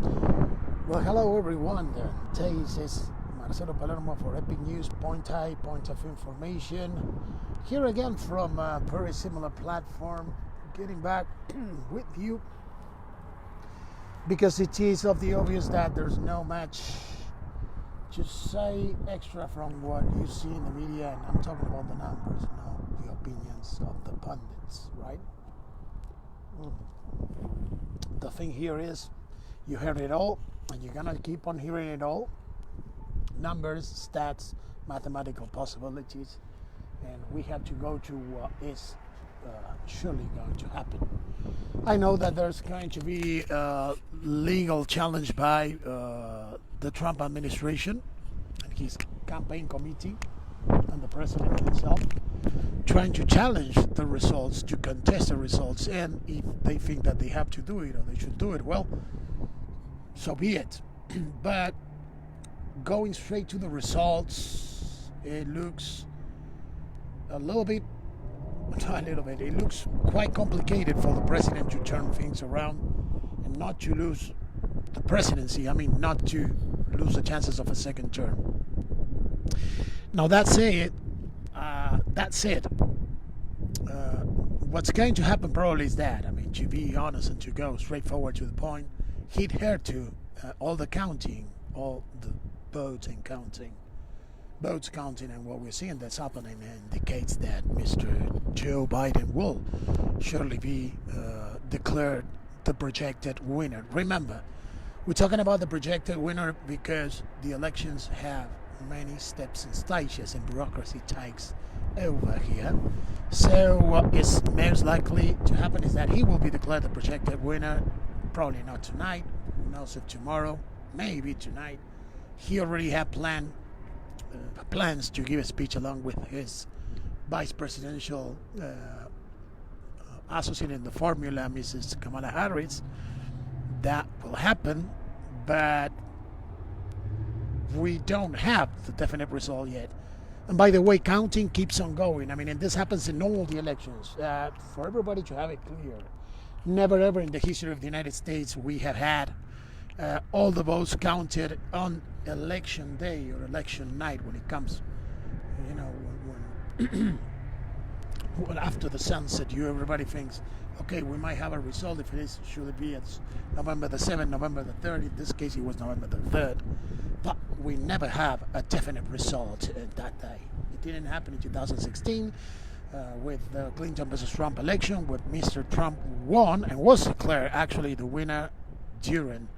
Well, hello everyone. This is Marcelo Palermo for Epic News, point of information. Here again from a very similar platform, getting back with you because it is of the obvious that there's no much to say extra from what you see in the media, and I'm talking about the numbers, not the opinions of the pundits, right? The thing here is, you heard it all, and you're gonna keep on hearing it all. Numbers, stats, mathematical possibilities, and we have to go to what is surely going to happen. I know that there's going to be a legal challenge by the Trump administration and his campaign committee and the president himself, trying to challenge the results, to contest the results, and if they think that they have to do it or they should do it, well, so be it. But going straight to the results, it looks a little bit, not a little bit, it looks quite complicated for the president to turn things around and not to lose the presidency. I mean, not to lose the chances of a second term. Now, that said, what's going to happen probably is that, I mean, to be honest and to go straightforward to the point, he'd heard to all the counting, all the votes counting, and what we're seeing that's happening indicates that Mr. Joe Biden will surely be declared the projected winner. Remember, we're talking about the projected winner because the elections have many steps and stages, and bureaucracy takes over here. So what is most likely to happen is that he will be declared the projected winner. Probably not tonight. Who knows if tomorrow? Maybe tonight. He already had plans to give a speech along with his vice presidential associate in the formula, Mrs. Kamala Harris. That will happen, but we don't have the definite result yet. And by the way, counting keeps on going. I mean, and this happens in all the elections. For everybody to have it clear, never ever in the history of the United States we have had all the votes counted on election day or election night when it comes, you know, when well, after the sunset, everybody thinks, okay, we might have a result. If it is, should it be it's November the 7th, November the 3rd? In this case, it was November the 3rd. But we never have a definite result that day. It didn't happen in 2016 with the Clinton versus Trump election, where Mr. Trump won and was declared actually the winner during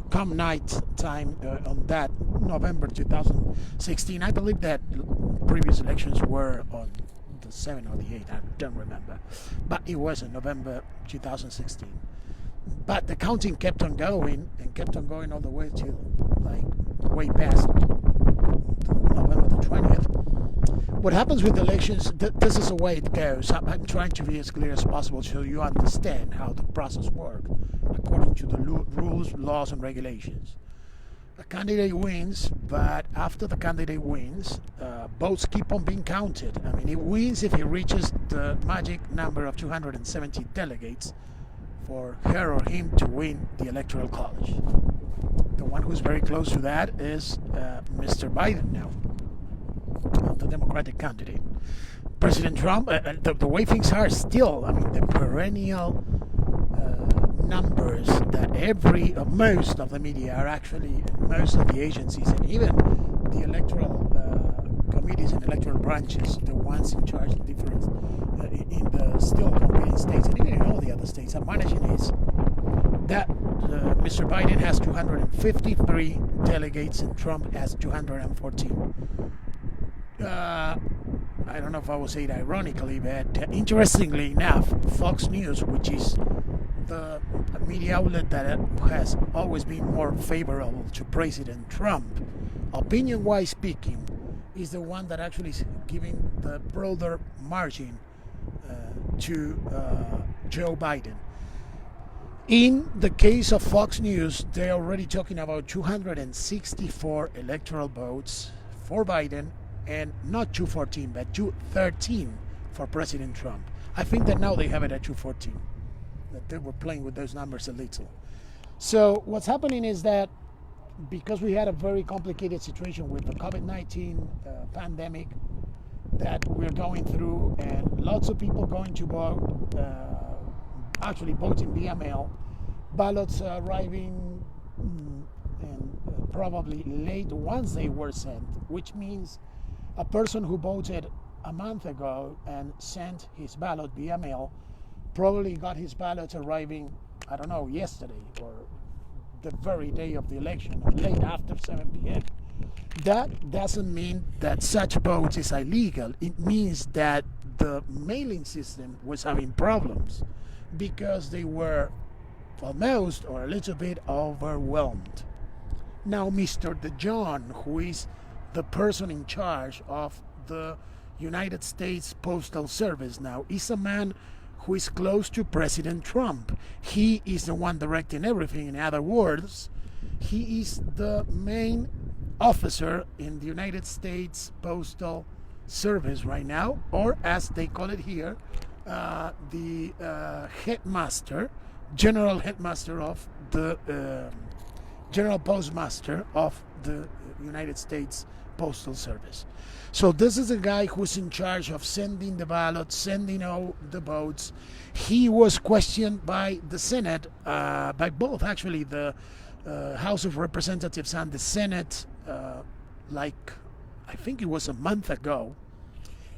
come night time on that November 2016. I believe that previous elections were on the 7th or the 8th. I don't remember, but it was in November 2016. But the counting kept on going and kept on going all the way to like way past November the 20th. What happens with elections, this is the way it goes. I'm trying to be as clear as possible so you understand how the process works according to the rules, laws, and regulations. A candidate wins, but after the candidate wins, votes keep on being counted. I mean, he wins if he reaches the magic number of 270 delegates for her or him to win the Electoral College. The one who's very close to that is Mr. Biden now, the Democratic candidate. President Trump, the way things are still, I mean, the perennial numbers that most of the media are actually, most of the agencies, and even the electoral committees and electoral branches, the ones in charge in different, in the still competing states, and even in all the other states, are managing is that Mr. Biden has 253 delegates and Trump has 214. I don't know if I will say it ironically, but interestingly enough, Fox News, which is the media outlet that has always been more favorable to President Trump, opinion-wise speaking, is the one that actually is giving the broader margin to Joe Biden. In the case of Fox News, they're already talking about 264 electoral votes for Biden, and not 214, but 213 for President Trump. I think that now they have it at 214. That they were playing with those numbers a little. So what's happening is that because we had a very complicated situation with the COVID-19 pandemic that we're going through, and lots of people going to vote, actually voting via mail, ballots arriving and probably late once they were sent, which means a person who voted a month ago and sent his ballot via mail probably got his ballot arriving, I don't know, yesterday or the very day of the election, or late after 7 p.m. That doesn't mean that such votes is illegal. It means that the mailing system was having problems because they were almost or a little bit overwhelmed. Now, Mr. DeJohn, who is the person in charge of the United States Postal Service now, is a man who is close to President Trump. He is the one directing everything. In other words, he is the main officer in the United States Postal Service right now, or as they call it here, the headmaster, general headmaster of the general postmaster of the United States Postal Service. So this is a guy who's in charge of sending the ballots, sending out the votes. He was questioned by the Senate, by both actually, the House of Representatives and the Senate, like I think it was a month ago,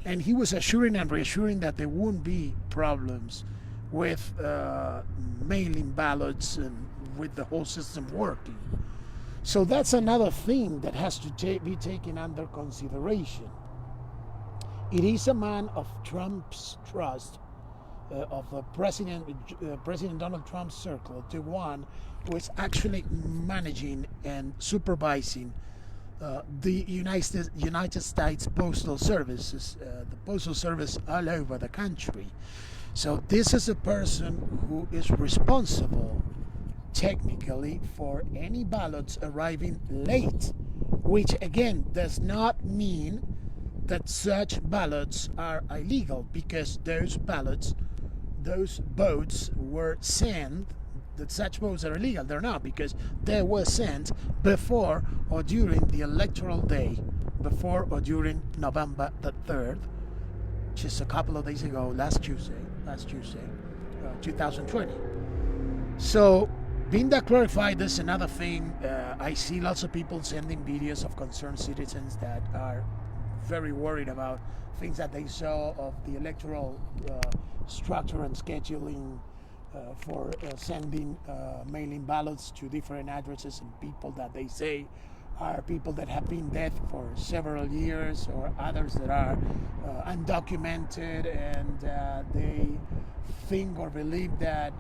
and he was assuring and reassuring that there won't be problems with mailing ballots and with the whole system working. So that's another thing that has to be taken under consideration. It is a man of Trump's trust, of the President Donald Trump's circle, the one who is actually managing and supervising the United States Postal Services, the Postal Service all over the country. So this is a person who is responsible technically for any ballots arriving late, which again does not mean that such ballots are illegal, because those votes were sent, that such votes are illegal. They're not, because they were sent before or during the electoral day, before or during November the 3rd, just a couple of days ago, last Tuesday, 2020. So being that clarified, there's another thing. I see lots of people sending videos of concerned citizens that are very worried about things that they saw of the electoral structure and scheduling for sending mailing ballots to different addresses and people that they say are people that have been dead for several years, or others that are undocumented, and they think or believe that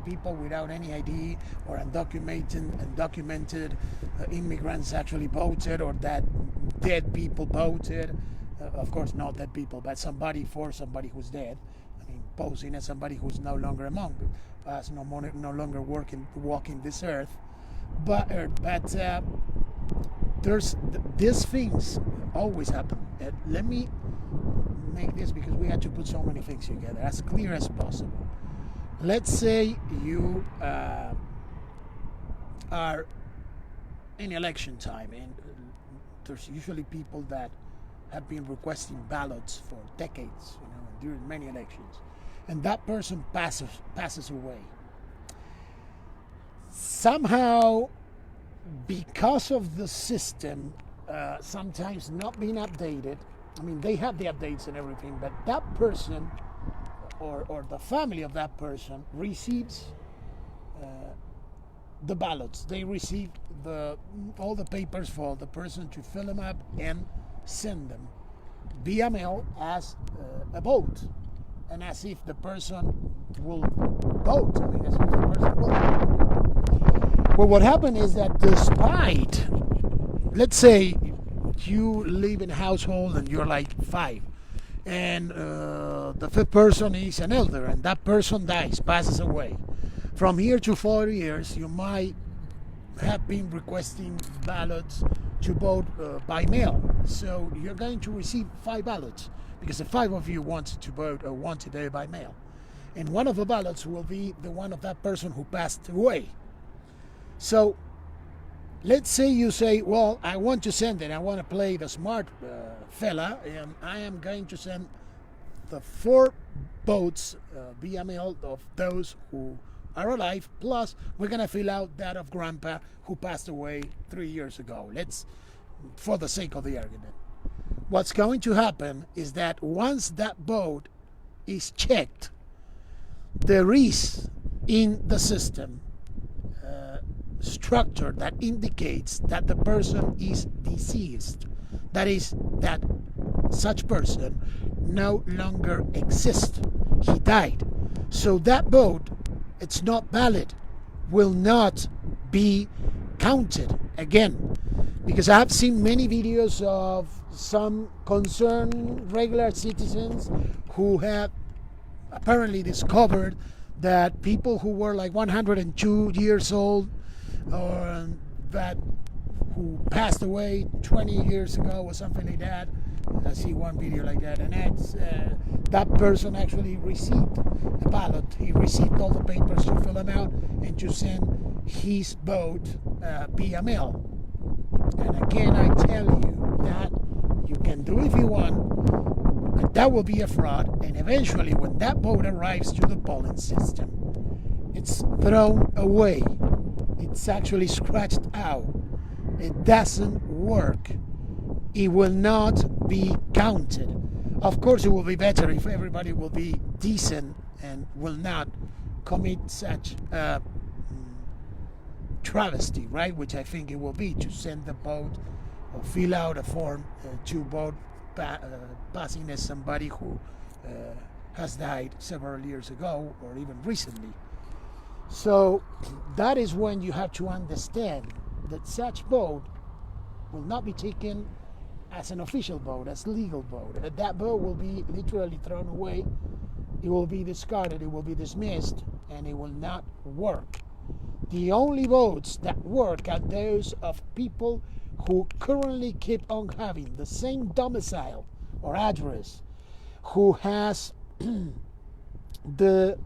people without any ID or undocumented immigrants actually voted, or that dead people voted. Of course, not dead people, but somebody who's dead. I mean, posing as somebody who's no longer among us, no longer walking this earth. But there's these things always happen. Let me make this, because we had to put so many things together, as clear as possible. Let's say you are in election time, and there's usually people that have been requesting ballots for decades, during many elections, and that person passes away. Somehow, because of the system sometimes not being updated, I mean, they have the updates and everything, but that person or the family of that person receives the ballots. They receive all the papers for the person to fill them up and send them via mail as a vote, and as if the person will vote. I mean, as if the person will vote. Well, what happened is that despite, let's say you live in a household and you're like 5, and the 5th person is an elder, and that person dies, passes away. From here to 4 years, you might have been requesting ballots to vote by mail. So you're going to receive 5 ballots, because the 5 of you want to vote or want to vote by mail. And one of the ballots will be the one of that person who passed away. So let's say you say, well, I want to send it. I want to play the smart fella, and I am going to send the 4 votes via mail of those who are alive, plus we're going to fill out that of Grandpa who passed away 3 years ago. Let's, for the sake of the argument. What's going to happen is that once that vote is checked, there is in the system structure that indicates that the person is deceased. That is, that such person no longer exists. He died. So that vote, it's not valid, will not be counted again. Because I have seen many videos of some concerned regular citizens who have apparently discovered that people who were like 102 years old or that who passed away 20 years ago or something like that. I see one video like that, and that's that person actually received a ballot. He received all the papers to fill them out and to send his vote via mail. And again, I tell you that you can do if you want, but that will be a fraud. And eventually, when that vote arrives to the polling system, it's thrown away. It's actually scratched out. It doesn't work. It will not be counted. Of course, it will be better if everybody will be decent and will not commit such travesty, right? Which I think it will be, to send the vote or fill out a form to vote passing as somebody who has died several years ago or even recently. So that is when you have to understand that such vote will not be taken as an official vote, as legal vote. That vote will be literally thrown away. It will be discarded, it will be dismissed, and it will not work. The only votes that work are those of people who currently keep on having the same domicile or address, who has the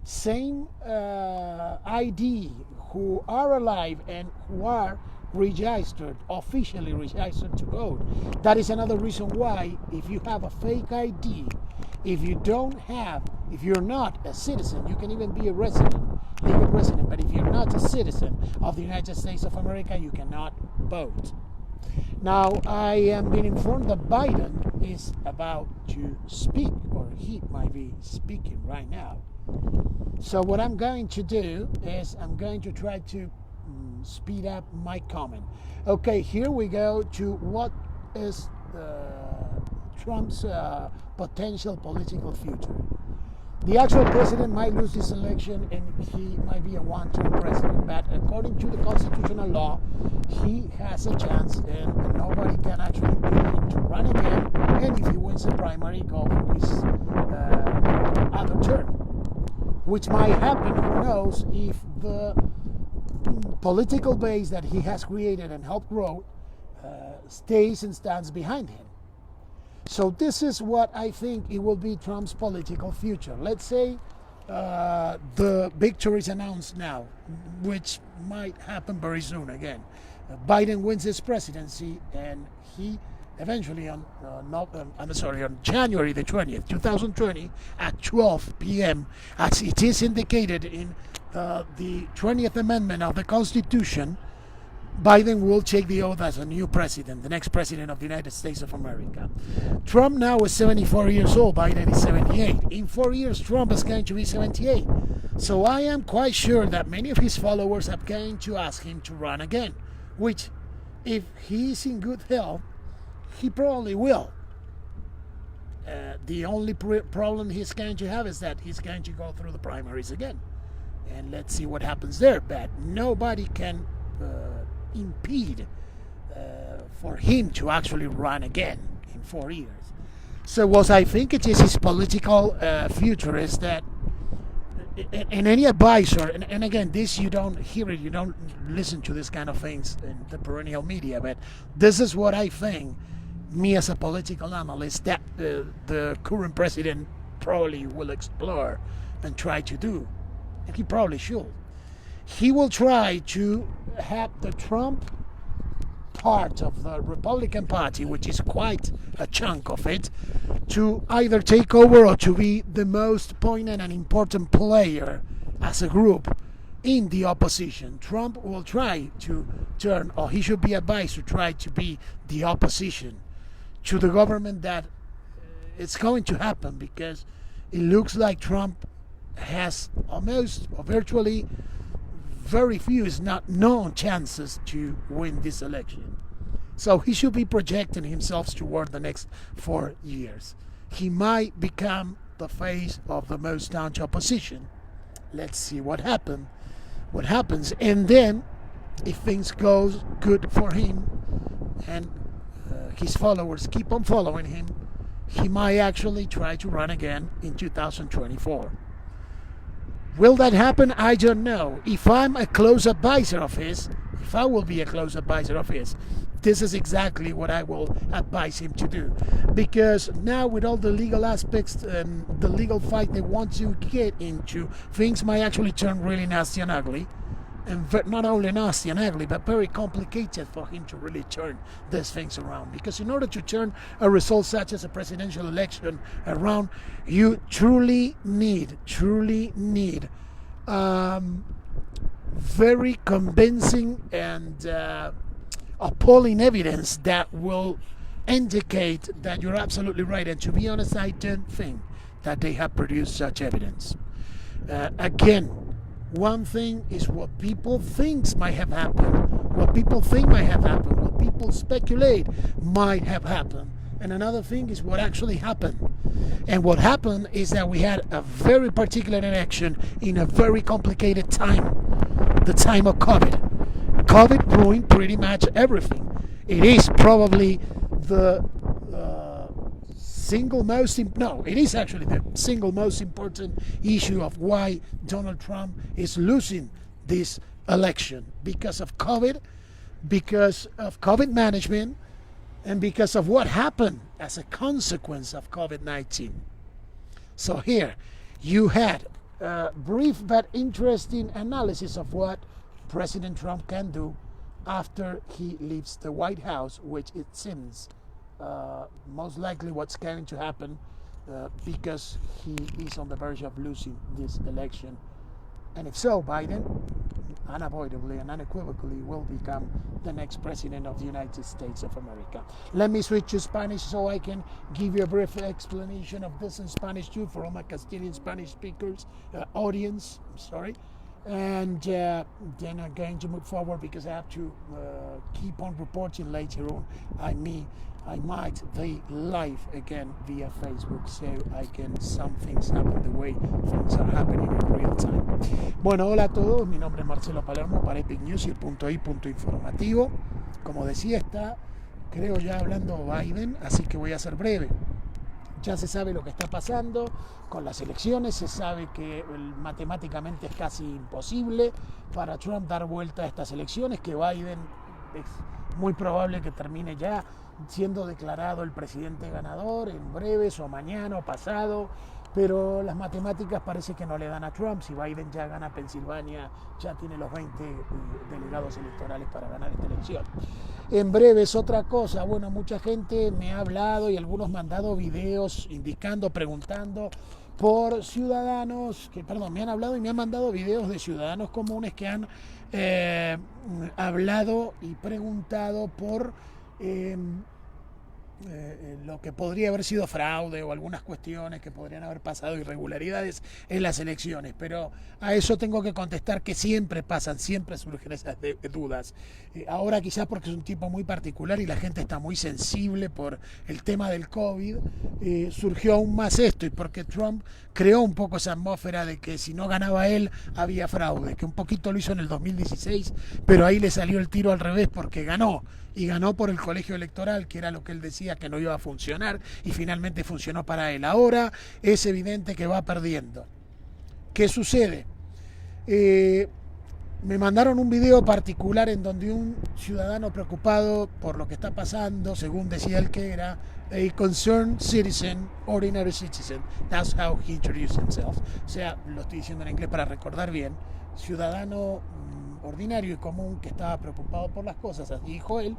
same ID, who are alive and who are registered, officially registered to vote. That is another reason why, if you have a fake ID, if you're not a citizen, you can even be a resident, legal resident, but if you're not a citizen of the United States of America, you cannot vote. Now, I am being informed that Biden is about to speak, or he might be speaking right now. So what I'm going to do is I'm going to try to speed up my comment. Okay, here we go to what is Trump's potential political future. The actual president might lose this election and he might be a one-term president, but according to the constitutional law, he has a chance and nobody can actually put him to run again, and if he wins the primary, go for his other term, which might happen, who knows, if the political base that he has created and helped grow stays and stands behind him. So this is what I think it will be Trump's political future. Let's say the victory is announced now, which might happen very soon again. Biden wins his presidency, and he eventually on January the 20th, 2020 at 12 p.m., as it is indicated in the 20th Amendment of the Constitution, Biden will take the oath as a new president, the next president of the United States of America. Trump now is 74 years old, Biden is 78. In 4 years, Trump is going to be 78. So I am quite sure that many of his followers are going to ask him to run again, which, if he is in good health, he probably will. The only problem he's going to have is that he's going to go through the primaries again. And let's see what happens there. But nobody can impede for him to actually run again in 4 years. So what I think it is his political future is that, and any advisor, and again, this you don't hear it, you don't listen to this kind of things in the perennial media, but this is what I think, me as a political analyst, that the current president probably will explore and try to do, and he probably should. he will try to have the Trump part of the Republican Party, which is quite a chunk of it, to either take over or to be the most poignant and important player as a group in the opposition. Trump will try to turn, or he should be advised to try to be the opposition to the government that it's going to happen, because it looks like Trump has almost or virtually very few, is not no chances to win this election. So he should be projecting himself toward the next 4 years. He might become the face of the most staunch opposition. Let's see what happens, and then if things goes good for him and his followers keep on following him, he might actually try to run again in 2024. Will that happen? I don't know. If I'm a close advisor of his, if I will be a close advisor of his, this is exactly what I will advise him to do. Because now with all the legal aspects and the legal fight they want to get into, things might actually turn really nasty and ugly. And not only nasty and ugly, but very complicated for him to really turn these things around. Because in order to turn a result such as a presidential election around, you truly need very convincing and appalling evidence that will indicate that you're absolutely right. And to be honest, I don't think that they have produced such evidence. Again, one thing is what people think might have happened, what people speculate might have happened. And another thing is what actually happened. And what happened is that we had a very particular election in a very complicated time, the time of COVID. COVID ruined pretty much everything. It is probably the it is actually the single most important issue of why Donald Trump is losing this election, because of COVID, because of COVID management, and because of what happened as a consequence of COVID-19. So here you had a brief but interesting analysis of what President Trump can do after he leaves the White House, which it seems most likely what's going to happen, because he is on the verge of losing this election. And if so, Biden unavoidably and unequivocally will become the next president of the United States of America. Let me switch to Spanish so I can give you a brief explanation of this in Spanish too for all my Castilian Spanish speakers audience. I'm sorry. And then I'm going to move forward because I have to keep on reporting later on. I might be live again via Facebook, so I can some things happen the way things are happening in real time. Bueno, hola a todos, mi nombre es Marcelo Palermo para Epic News y el punto I, punto informativo. Como decía, está, creo ya hablando Biden, así que voy a ser breve. Ya se sabe lo que está pasando con las elecciones, se sabe que matemáticamente es casi imposible para Trump dar vuelta a estas elecciones, que Biden es muy probable que termine ya siendo declarado el presidente ganador en breves o mañana o pasado, pero las matemáticas parece que no le dan a Trump. Si Biden ya gana Pensilvania, ya tiene los 20 delegados electorales para ganar esta elección. En breve es otra cosa. Bueno, mucha gente me ha hablado y algunos me han dado videos indicando, preguntando por ciudadanos, me han hablado y me han mandado videos de ciudadanos comunes que han hablado y preguntado por lo que podría haber sido fraude o algunas cuestiones que podrían haber pasado, irregularidades en las elecciones, pero a eso tengo que contestar que siempre pasan, siempre surgen esas dudas. Ahora quizás porque es un tipo muy particular y la gente está muy sensible por el tema del COVID, surgió aún más esto, y porque Trump creó un poco esa atmósfera de que si no ganaba él había fraude, que un poquito lo hizo en el 2016, pero ahí le salió el tiro al revés porque ganó. Y ganó por el colegio electoral, que era lo que él decía que no iba a funcionar, y finalmente funcionó para él. Ahora es evidente que va perdiendo. ¿Qué sucede? Me mandaron un video particular en donde un ciudadano preocupado por lo que está pasando, según decía él que era, a concerned citizen, ordinary citizen, that's how he introduced himself. O sea, lo estoy diciendo en inglés para recordar bien. ciudadano ordinario y común que estaba preocupado por las cosas, así dijo él,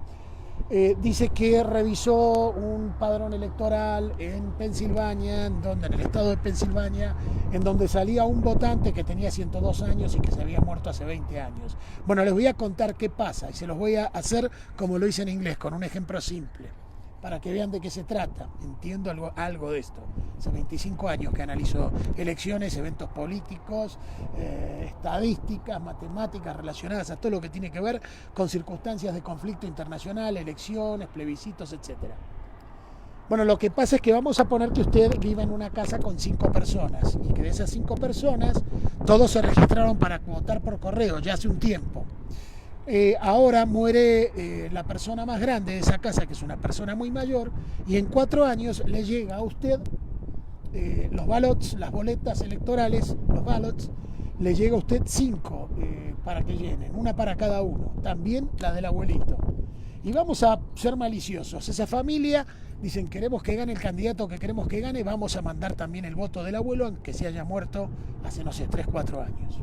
dice que revisó un padrón electoral en Pensilvania, en el estado de Pensilvania, en donde salía un votante que tenía 102 años y que se había muerto hace 20 años. Bueno, les voy a contar qué pasa y se los voy a hacer como lo hice en inglés, con un ejemplo simple, para que vean de qué se trata. Entiendo algo de esto. Hace 25 años que analizo elecciones, eventos políticos, estadísticas, matemáticas relacionadas a todo lo que tiene que ver con circunstancias de conflicto internacional, elecciones, plebiscitos, etc. Bueno, lo que pasa es que vamos a poner que usted vive en una casa con 5 personas y que de esas 5 personas todos se registraron para votar por correo ya hace un tiempo. Ahora muere la persona más grande de esa casa, que es una persona muy mayor, y en 4 años le llega a usted los ballots, las boletas electorales, los ballots, le llega a usted 5 para que llenen, una para cada uno, también la del abuelito. Y vamos a ser maliciosos, esa familia dicen queremos que gane el candidato que queremos que gane, vamos a mandar también el voto del abuelo, aunque se haya muerto hace, no sé, 3, 4 años.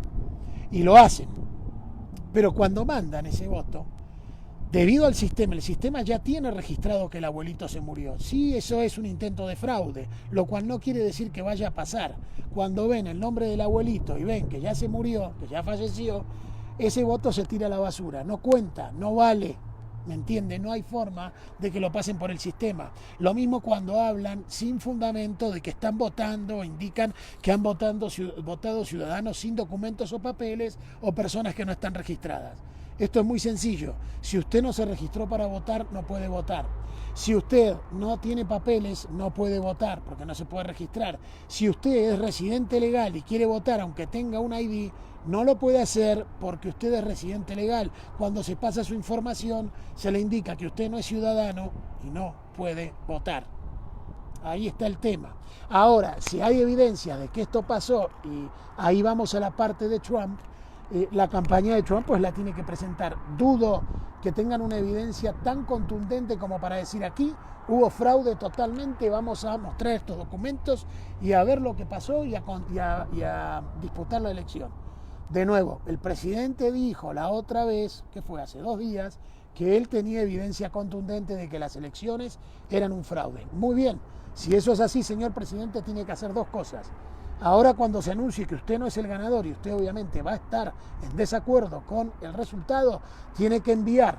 Y lo hacen. Pero cuando mandan ese voto, debido al sistema, el sistema ya tiene registrado que el abuelito se murió. Sí, eso es un intento de fraude, lo cual no quiere decir que vaya a pasar. Cuando ven el nombre del abuelito y ven que ya se murió, que ya falleció, ese voto se tira a la basura, no cuenta, no vale. ¿Me entiende? No hay forma de que lo pasen por el sistema. Lo mismo cuando hablan sin fundamento de que están votando o indican que han votado ciudadanos sin documentos o papeles o personas que no están registradas. Esto es muy sencillo. Si usted no se registró para votar, no puede votar. Si usted no tiene papeles, no puede votar porque no se puede registrar. Si usted es residente legal y quiere votar aunque tenga un ID, no lo puede hacer porque usted es residente legal. Cuando se pasa su información, se le indica que usted no es ciudadano y no puede votar. Ahí está el tema. Ahora, si hay evidencia de que esto pasó, y ahí vamos a la parte de Trump, la campaña de Trump pues la tiene que presentar. Dudo que tengan una evidencia tan contundente como para decir aquí hubo fraude totalmente, vamos a mostrar estos documentos y a ver lo que pasó y a disputar la elección. De nuevo, el presidente dijo la otra vez, que fue hace 2 días, que él tenía evidencia contundente de que las elecciones eran un fraude. Muy bien, si eso es así, señor presidente, tiene que hacer 2 cosas. Ahora cuando se anuncie que usted no es el ganador y usted obviamente va a estar en desacuerdo con el resultado, tiene que enviar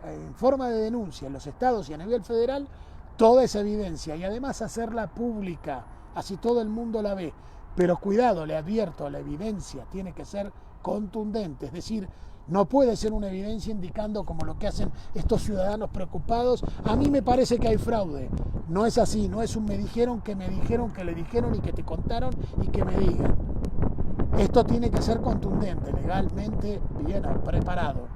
en forma de denuncia en los estados y a nivel federal toda esa evidencia y además hacerla pública, así todo el mundo la ve. Pero cuidado, le advierto, la evidencia tiene que ser contundente, es decir, no puede ser una evidencia indicando como lo que hacen estos ciudadanos preocupados. A mí me parece que hay fraude. No es así, no es un me dijeron, que le dijeron y que te contaron y que me digan. Esto tiene que ser contundente, legalmente bien preparado.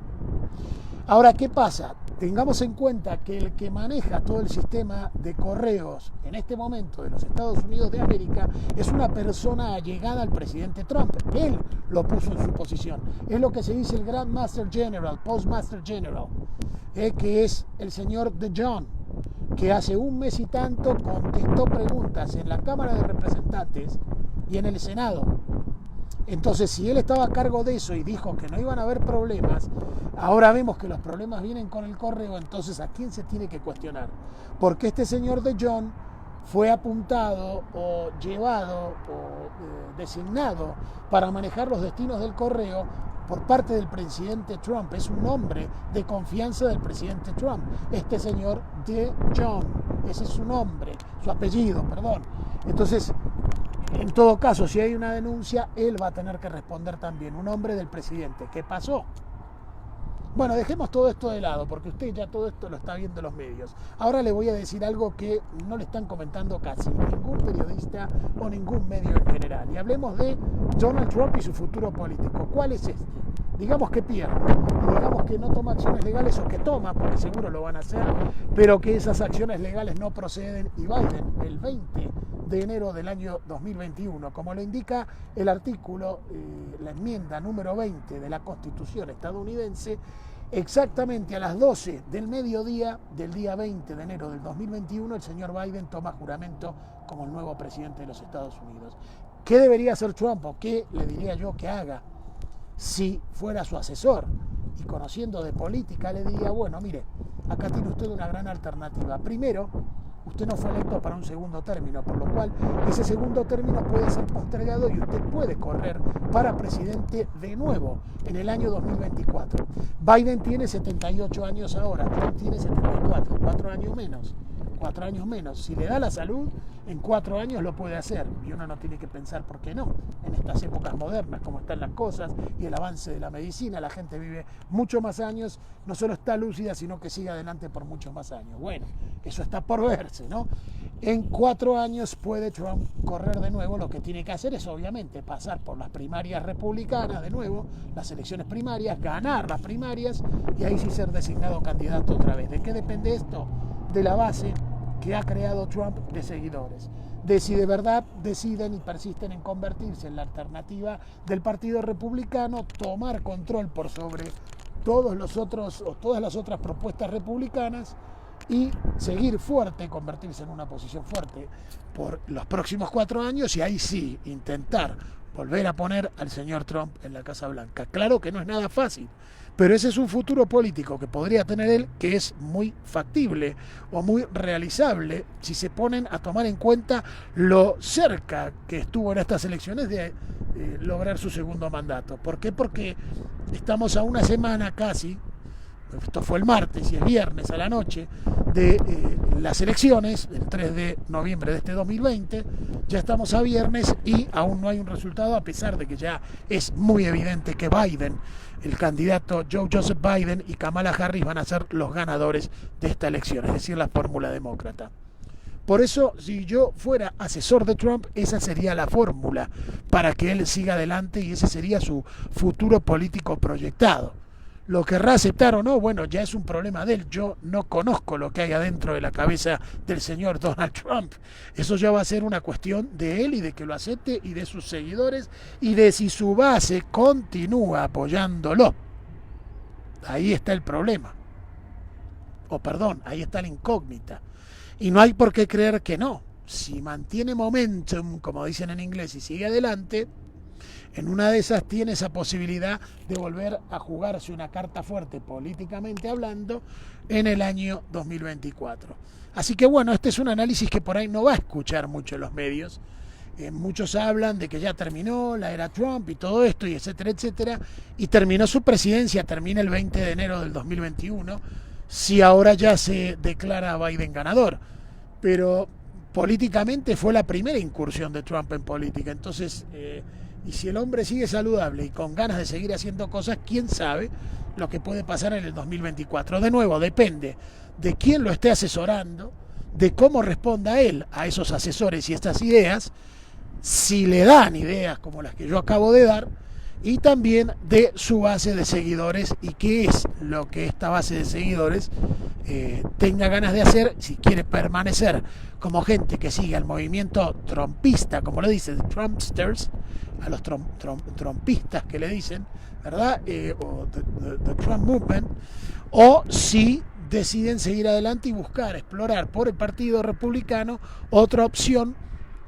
Ahora, ¿qué pasa? Tengamos en cuenta que el que maneja todo el sistema de correos en este momento de los Estados Unidos de América es una persona allegada al presidente Trump. Él lo puso en su posición. Es lo que se dice el Grand Master General, Postmaster General, que es el señor DeJohn, que hace 1 mes y tanto contestó preguntas en la Cámara de Representantes y en el Senado. Entonces, si él estaba a cargo de eso y dijo que no iban a haber problemas, ahora vemos que los problemas vienen con el correo, entonces ¿a quién se tiene que cuestionar? Porque este señor DeJohn fue apuntado o llevado o designado para manejar los destinos del correo por parte del presidente Trump. Es un hombre de confianza del presidente Trump, este señor DeJohn. Ese es su nombre, su apellido, perdón. Entonces, en todo caso, si hay una denuncia, él va a tener que responder también, un hombre del presidente. ¿Qué pasó? Bueno, dejemos todo esto de lado, porque usted ya todo esto lo está viendo en los medios. Ahora le voy a decir algo que no le están comentando casi ningún periodista o ningún medio en general. Y hablemos de Donald Trump y su futuro político. ¿Cuál es este? Digamos que pierde, digamos que no toma acciones legales o que toma, porque seguro lo van a hacer, pero que esas acciones legales no proceden y Biden el 20 de enero del año 2021, como lo indica el artículo, la enmienda número 20 de la Constitución estadounidense, exactamente a las 12 del mediodía del día 20 de enero del 2021, el señor Biden toma juramento como el nuevo presidente de los Estados Unidos. ¿Qué debería hacer Trump o qué le diría yo que haga si fuera su asesor y conociendo de política, le diría, bueno, mire, acá tiene usted una gran alternativa. Primero, usted no fue electo para un segundo término, por lo cual ese segundo término puede ser postergado y usted puede correr para presidente de nuevo en el año 2024. Biden tiene 78 años ahora, Trump tiene 74, 4 años menos. 4 años menos. Si le da la salud, en 4 años lo puede hacer. Y uno no tiene que pensar por qué no. En estas épocas modernas, como están las cosas y el avance de la medicina, la gente vive mucho más años, no solo está lúcida, sino que sigue adelante por muchos más años. Bueno, eso está por verse, ¿no? En 4 años puede Trump correr de nuevo. Lo que tiene que hacer es, obviamente, pasar por las primarias republicanas de nuevo, las elecciones primarias, ganar las primarias y ahí sí ser designado candidato otra vez. ¿De qué depende esto? De la base que ha creado Trump de seguidores, de si de verdad deciden y persisten en convertirse en la alternativa del Partido Republicano, tomar control por sobre todos los otros o todas las otras propuestas republicanas y seguir fuerte, convertirse en una posición fuerte por los próximos 4 años y ahí sí intentar volver a poner al señor Trump en la Casa Blanca. Claro que no es nada fácil, pero ese es un futuro político que podría tener él, que es muy factible o muy realizable si se ponen a tomar en cuenta lo cerca que estuvo en estas elecciones de lograr su segundo mandato. ¿Por qué? Porque estamos a una semana casi, esto fue el martes y es viernes a la noche, de las elecciones, el 3 de noviembre de este 2020, ya estamos a viernes y aún no hay un resultado, a pesar de que ya es muy evidente que Biden, el candidato Joseph Biden y Kamala Harris van a ser los ganadores de esta elección, es decir, la fórmula demócrata. Por eso, si yo fuera asesor de Trump, esa sería la fórmula para que él siga adelante y ese sería su futuro político proyectado. Lo querrá aceptar o no, bueno, ya es un problema de él. Yo no conozco lo que hay adentro de la cabeza del señor Donald Trump. Eso ya va a ser una cuestión de él y de que lo acepte y de sus seguidores y de si su base continúa apoyándolo. Ahí está el problema. O perdón, ahí está la incógnita. Y no hay por qué creer que no. Si mantiene momentum, como dicen en inglés, y sigue adelante, en una de esas tiene esa posibilidad de volver a jugarse una carta fuerte políticamente hablando en el año 2024. Así que bueno, este es un análisis que por ahí no va a escuchar mucho en los medios. Muchos hablan de que ya terminó la era Trump y todo esto, y etcétera, etcétera, y terminó su presidencia, termina el 20 de enero del 2021, si ahora ya se declara a Biden ganador. Pero políticamente fue la primera incursión de Trump en política, entonces... y si el hombre sigue saludable y con ganas de seguir haciendo cosas, quién sabe lo que puede pasar en el 2024. De nuevo, depende de quién lo esté asesorando, de cómo responda él a esos asesores y estas ideas, si le dan ideas como las que yo acabo de dar, y también de su base de seguidores y qué es lo que esta base de seguidores tenga ganas de hacer, si quiere permanecer como gente que sigue al movimiento trumpista, como le dicen, Trumpsters, a los trumpistas que le dicen, ¿verdad? O the Trump Movement, o si deciden seguir adelante y buscar, explorar por el Partido Republicano otra opción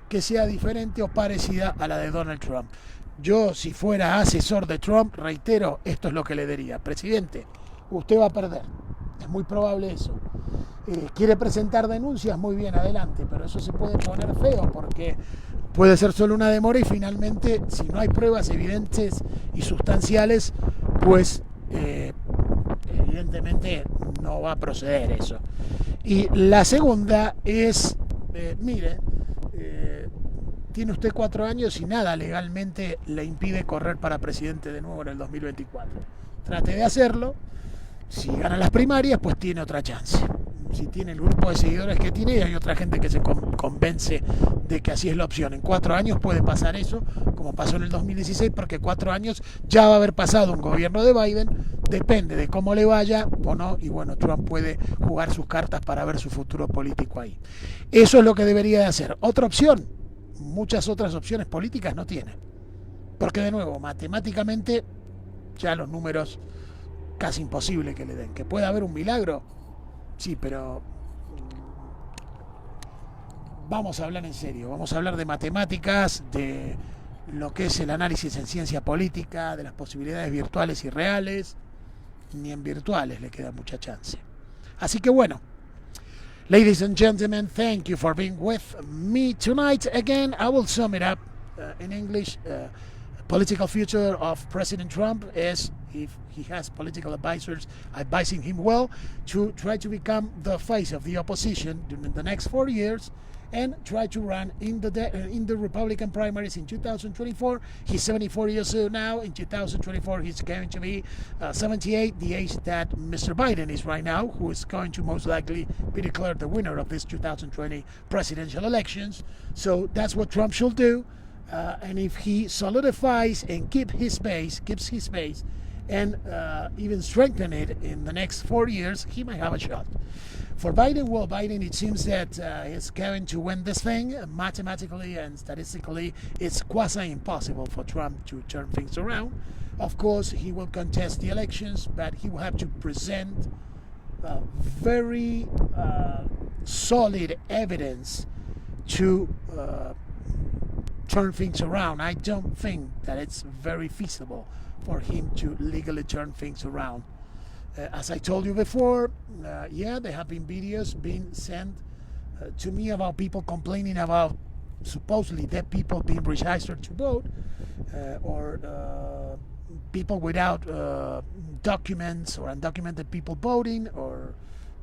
que sea diferente o parecida a la de Donald Trump. Yo, si fuera asesor de Trump, reitero, esto es lo que le diría: presidente, usted va a perder, es muy probable eso. Quiere presentar denuncias, muy bien, adelante, pero eso se puede poner feo porque puede ser solo una demora y finalmente, si no hay pruebas evidentes y sustanciales, pues evidentemente no va a proceder eso. Y la segunda es, mire, tiene usted 4 años y nada legalmente le impide correr para presidente de nuevo en el 2024. Trate de hacerlo. Si gana las primarias, pues tiene otra chance. Si tiene el grupo de seguidores que tiene, y hay otra gente que se convence de que así es la opción. En 4 años puede pasar eso, como pasó en el 2016, porque 4 años ya va a haber pasado un gobierno de Biden. Depende de cómo le vaya o no, y bueno, Trump puede jugar sus cartas para ver su futuro político ahí. Eso es lo que debería de hacer. Otra opción, muchas otras opciones políticas no tiene, porque de nuevo, matemáticamente ya los números casi imposible que le den. Que pueda haber un milagro, sí, pero vamos a hablar en serio, vamos a hablar de matemáticas, de lo que es el análisis en ciencia política, de las posibilidades virtuales y reales, ni en virtuales le queda mucha chance. Así que bueno, ladies and gentlemen, thank you for being with me tonight. Again, I will sum it up in English. Political future of President Trump is, if he has political advisors advising him well, to try to become the face of the opposition during the next 4 years and try to run in the Republican primaries in 2024. He's 74 years old now. In 2024, he's going to be 78, the age that Mr. Biden is right now, who is going to most likely be declared the winner of this 2020 presidential elections. So that's what Trump should do. And if he solidifies and keeps his base, and even strengthen it in the next 4 years, he might have a shot. For Biden, well, Biden, it seems that he's going to win this thing. Mathematically and statistically, it's quasi impossible for Trump to turn things around. Of course, he will contest the elections, but he will have to present very solid evidence to turn things around. I don't think that it's very feasible for him to legally turn things around. As I told you before, yeah, there have been videos being sent to me about people complaining about supposedly dead people being registered to vote, or people without documents, or undocumented people voting, or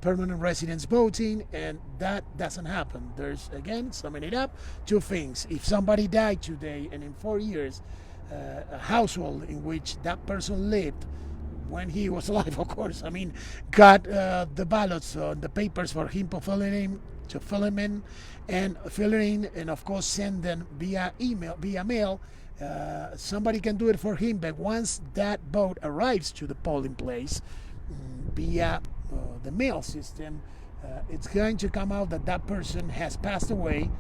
permanent residents voting, and that doesn't happen. There's, again, summing it up, two things. If somebody died today and in 4 years, a household in which that person lived when he was alive, of course, I mean, got the ballots, the papers for him to fill in, and of course send them via mail, somebody can do it for him. But once that vote arrives to the polling place via the mail system, it's going to come out that that person has passed away,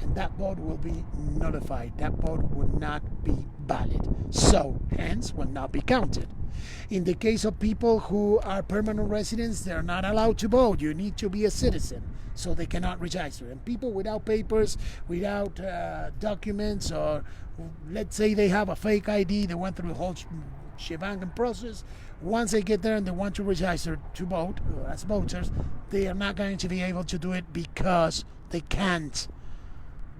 and that vote will be nullified. That vote would not be valid, so hence will not be counted. In the case of people who are permanent residents, they're not allowed to vote. You need to be a citizen, so they cannot register. And people without papers, without documents, or let's say they have a fake ID, they went through the whole shebang and process. Once they get there and they want to register to vote as voters, they are not going to be able to do it because they can't.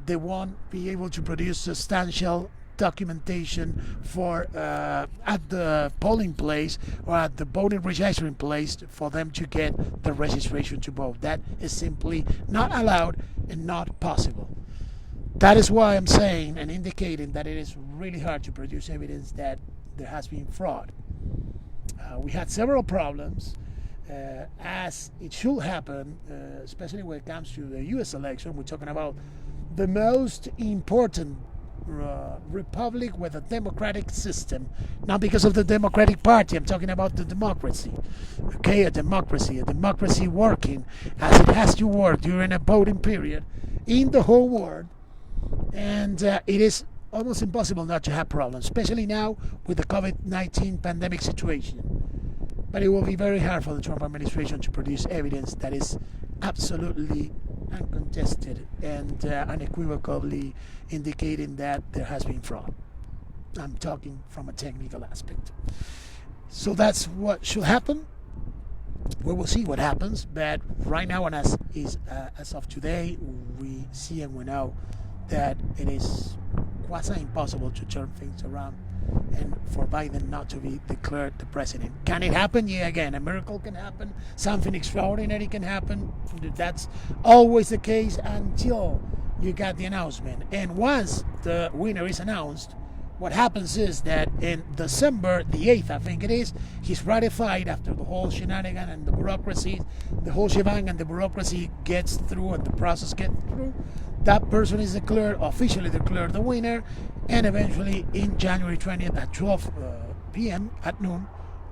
They won't be able to produce substantial documentation for at the polling place or at the voting registering place for them to get the registration to vote. That is simply not allowed and not possible. That is why I'm saying and indicating that it is really hard to produce evidence that there has been fraud. We had several problems, as it should happen, especially when it comes to the U.S. election. We're talking about the most important republic with a democratic system, not because of the Democratic Party. I'm talking about the democracy. Okay, a democracy working as it has to work during a voting period in the whole world, and it is almost impossible not to have problems, especially now with the COVID-19 pandemic situation. But it will be very hard for the Trump administration to produce evidence that is absolutely uncontested and unequivocally indicating that there has been fraud. I'm talking from a technical aspect. So that's what should happen. We will see what happens, but right now, and as of today, we see and we know that it is quasi impossible to turn things around and for Biden not to be declared the president. Can it happen? Yeah, again, a miracle can happen. Something extraordinary can happen. That's always the case until you got the announcement. And once the winner is announced, what happens is that in December the 8th, I think it is, he's ratified after the whole shenanigan and the bureaucracy, the whole shebang and the bureaucracy gets through and the process gets through. That person is officially declared the winner, and eventually in January 20th at 12 p.m. at noon,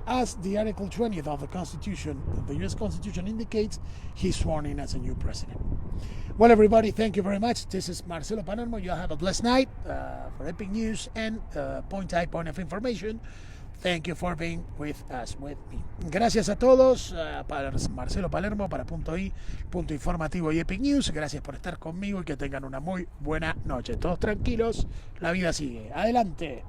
as the Article 20th of the Constitution, the U.S. Constitution indicates, he's sworn in as a new president. Well, everybody, thank you very much. This is Marcelo Palermo. You have a blessed night for Epic News and point of information. Thank you for being with us, with me. Gracias a todos, para Marcelo Palermo, para Punto I, Punto Informativo y Epic News. Gracias por estar conmigo y que tengan una muy buena noche. Todos tranquilos, la vida sigue. Adelante.